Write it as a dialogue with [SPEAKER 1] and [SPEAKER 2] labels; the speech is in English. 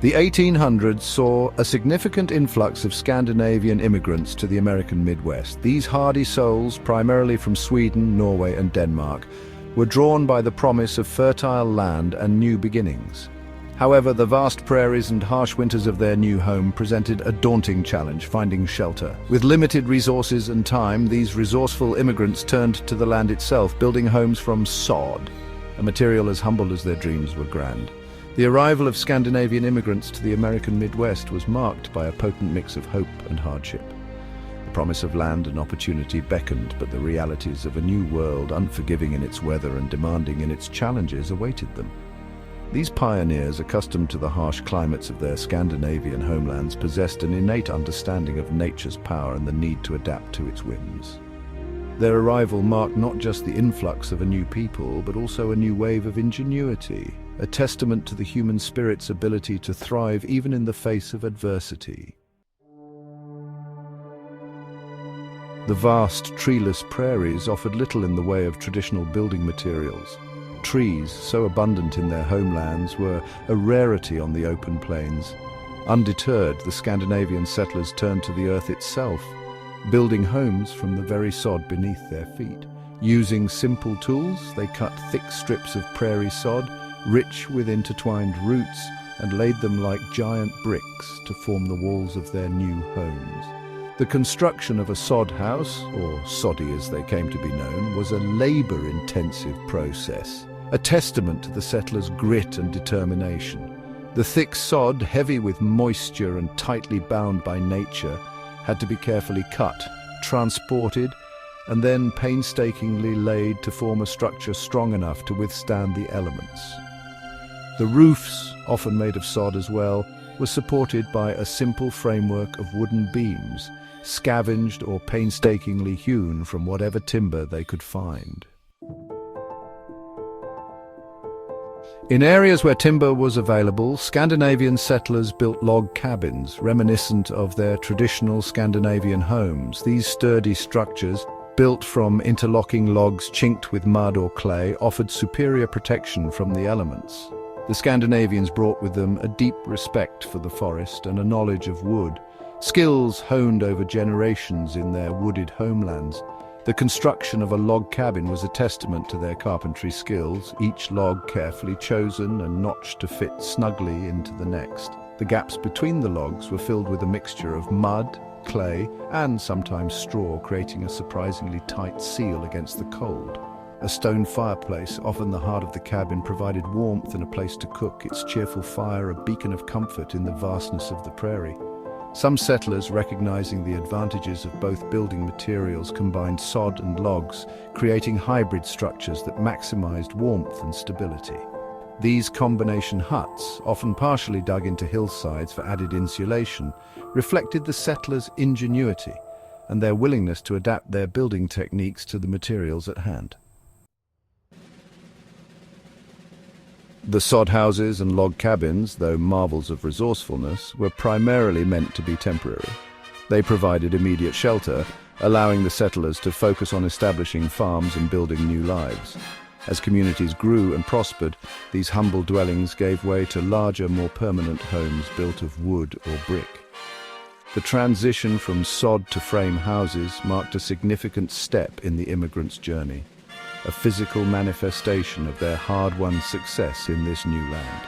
[SPEAKER 1] The 1800s saw a significant influx of Scandinavian immigrants to the American Midwest. These hardy souls, primarily from Sweden, Norway, and Denmark, were drawn by the promise of fertile land and new beginnings. However, the vast prairies and harsh winters of their new home presented a daunting challenge finding shelter. With limited resources and time, these resourceful immigrants turned to the land itself, building homes from sod, a material as humble as their dreams were grand. The arrival of Scandinavian immigrants to the American Midwest was marked by a potent mix of hope and hardship. The promise of land and opportunity beckoned, but the realities of a new world, unforgiving in its weather and demanding in its challenges, awaited them. These pioneers, accustomed to the harsh climates of their Scandinavian homelands, possessed an innate understanding of nature's power and the need to adapt to its whims. Their arrival marked not just the influx of a new people, but also a new wave of ingenuity, a testament to the human spirit's ability to thrive even in the face of adversity. The vast, treeless prairies offered little in the way of traditional building materials. Trees, so abundant in their homelands, were a rarity on the open plains. Undeterred, the Scandinavian settlers turned to the earth itself, building homes from the very sod beneath their feet. Using simple tools, they cut thick strips of prairie sod, rich with intertwined roots, and laid them like giant bricks to form the walls of their new homes. The construction of a sod house, or soddy as they came to be known, was a labor-intensive process, a testament to the settlers' grit and determination. The thick sod, heavy with moisture and tightly bound by nature, had to be carefully cut, transported, and then painstakingly laid to form a structure strong enough to withstand the elements. The roofs, often made of sod as well, were supported by a simple framework of wooden beams, scavenged or painstakingly hewn from whatever timber they could find. In areas where timber was available, Scandinavian settlers built log cabins, reminiscent of their traditional Scandinavian homes. These sturdy structures, built from interlocking logs chinked with mud or clay, offered superior protection from the elements. The Scandinavians brought with them a deep respect for the forest and a knowledge of wood, skills honed over generations in their wooded homelands. The construction of a log cabin was a testament to their carpentry skills, each log carefully chosen and notched to fit snugly into the next. The gaps between the logs were filled with a mixture of mud, clay, and sometimes straw, creating a surprisingly tight seal against the cold. A stone fireplace, often the heart of the cabin, provided warmth and a place to cook, its cheerful fire a beacon of comfort in the vastness of the prairie. Some settlers, recognizing the advantages of both building materials, combined sod and logs, creating hybrid structures that maximized warmth and stability. These combination huts, often partially dug into hillsides for added insulation, reflected the settlers' ingenuity and their willingness to adapt their building techniques to the materials at hand. The sod houses and log cabins, though marvels of resourcefulness, were primarily meant to be temporary. They provided immediate shelter, allowing the settlers to focus on establishing farms and building new lives. As communities grew and prospered, these humble dwellings gave way to larger, more permanent homes built of wood or brick. The transition from sod to frame houses marked a significant step in the immigrants' journey, a physical manifestation of their hard-won success in this new land.